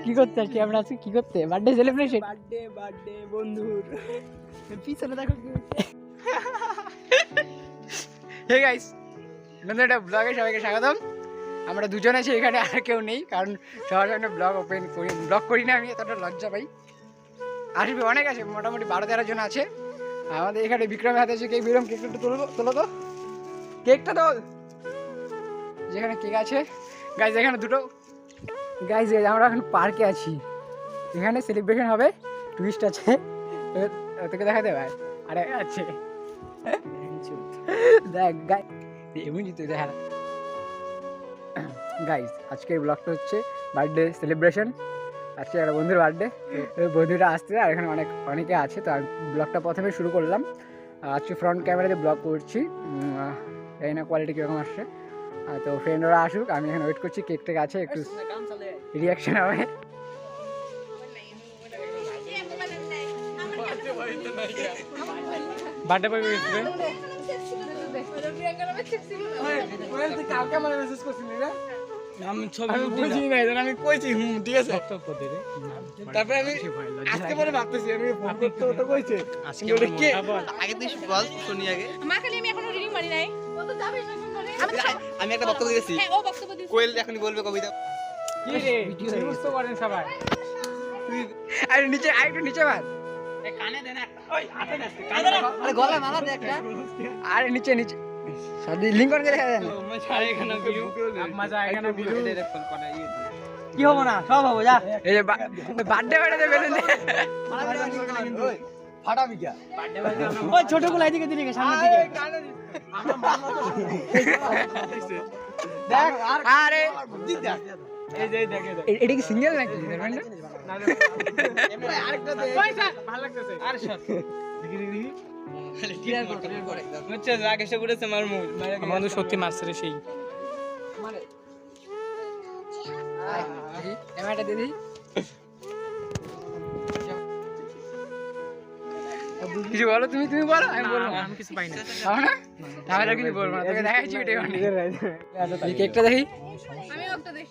কি করতে আসছি আমরা আজকে? কি করতে? Birthday celebration. বার্থডে বন্ধুর পিছনে দেখো কি হচ্ছে। হে গাইস, নতুন একটা ব্লগে সবাইকে স্বাগতম। আমরা দুজন আছি এখানে, আর কেউ নেই, কারণ সবার সামনে ব্লগ করি না, আমি এতটা লজ্জা পাই। আসবে অনেক আছে, মোটামুটি 12-13 জন আছে আমাদের এখানে। বিক্রমের হাতে আছে কেক। বিক্রম কেকটা একটু তোলো তো, কেকটা তোল। যেখানে কেক আছে গাইজ, এখানে দুটো গাইজ। আমরা এখন পার্কে আছি, এখানে সেলিব্রেশন হবে। টুইস্ট আছে, তোকে দেখাতে ভাই। আরে আছে দেখ গাই, এমনি তুই দেখা। গাইজ আজকের ব্লগটা হচ্ছে বার্থডে সেলিব্রেশন। আজকে একটা বন্ধুর বার্থডে, বন্ধুরা আসছে আর এখানে অনেকে আছে। তো আমি ব্লগটা প্রথমে শুরু করলাম। আজকে ফ্রন্ট ক্যামেরাতে ব্লগ করছি, এই না কোয়ালিটি কীরকম আসছে। তো ফ্রেন্ডরা আসুক, আমি এখানে ওয়েট করছি। কেকটা আছে, একটু রিয়াকশন হবে। বার্থডে বয় কইছিস কালকে মানে মেসেজ করছিলি না? আমি ছবি বুঝি নাই, আমি কইছি ঠিক আছে। তারপরে আমি আজকে পরে ভাবতেছি, আমি ফোন করতে ওটা কইছে আজকে কে আগে তুই বল শুনি আগে। মা খালি আমি এখনো রিডিং মারি নাই। ও তো যাবে না করে। আমি একটা বক্তব্য দিয়েছি। হ্যাঁ, ও বক্তব্য দিয়েছে। কোয়েল এখনই বলবে কবিতা। কি রে বুঝতে পারেন সবাই। আরে নিচে, আরেকটু নিচে ভাত। এ কানে দে না। ওই হাতে দে। আরে গলা মারা দে একটা। আরে নিচে নিচে সাদি লিঙ্কন কে দেখা যায় না। আরে এখানে ভিডিও মজা এখানে ভিডিও কি হবে না, সব হবে যা। এই যে বার্থডে বেলুন দে। ফাটাবি কি? ওই ছোট গুলো এদিকে দিকে সামনে দিকে। দেখ আরে এই যে দেখে এটা কি সিঙ্গেল নাকি? না আরেকটা দে। পয়সা ভালো লাগতেছে। আরে শট দেখি খালি ক্লিয়ার করে হচ্ছে রাগ এসে পড়েছে আমার মুখ। আমাদের সত্যি মারছে রে সেই। মানে এমাটা দিদি কিছু বলো, তুমি বলো। আমি বলবো, আমি কিছু পাই না। না তাহলে কিছু বলবো না, তোকে দেখাচ্ছি এই কেকটা দেখি। আমি ওটা দেখ।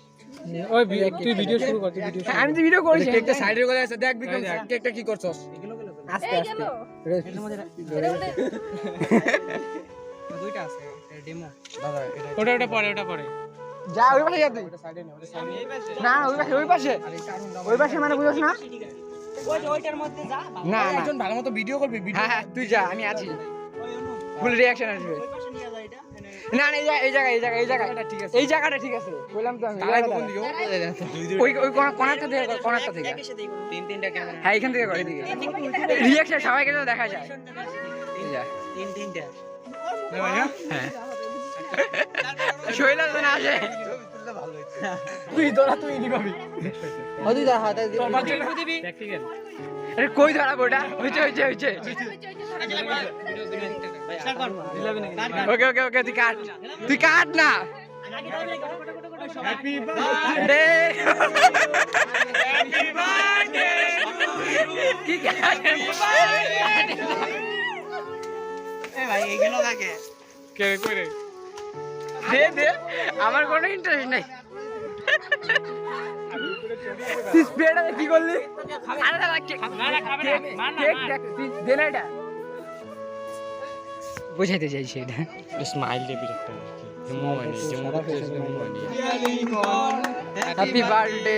ওই তুই ভিডিও শুরু কর, তুই ভিডিও শুরু কর। আমি তো ভিডিও করছি। কেকটা সাইডে করে আছে, দেখ বিক্রম কেকটা কি করছস? আস্তে এই আস্তে গেল। দুইটা আছে ডেমো দাদা। ওটা পরে যা ওই পাশে যা তুই। সাইডে নে, সামনে এই পাশে। না ওই পাশে মানে বুঝছ না? ওইটার মধ্যে যা। না না একজন ভালো মতো ভিডিও করবে, ভিডিও। হ্যাঁ তুই যা, আমি আছি। ফুল রিঅ্যাকশন আসবে। ওই পাশে নিয়ে যা এটা। না না এই জায়গা ঠিক আছে। এই জায়গাটা ঠিক আছে বললাম তো আমি। তারাই কোন দিকে? ওই কোণাটা থেকে কোণাটা থেকে। তিন তিনটা ক্যামেরা। হ্যাঁ এখান থেকে করে দিকে। রিঅ্যাকশন সবাইকে তো দেখা যায়। এই যা। তিন তিনটা। হ্যাঁ শৈলা তো না আসে। ভালো হইছে। তুই ধরা তুই নি পাবি। ওদি দা হাতে দি। প্র্যাকটিক্যাল। আরে কই ধরাবো ওটা? হইছে ওকে তুই কাট না। হ্যাপি বার্থডে কি কাট? এ ভাই এগুলো কাকে? কে কই রে? দে আমার কোনো ইন্টারেস্ট নাই। তুই স্প্রেটা কি করলি? আরে না কেক দে না এটা। বুঝাইতে চাইছি এটা। স্মাইল দে বিরক্ত। Happy birthday.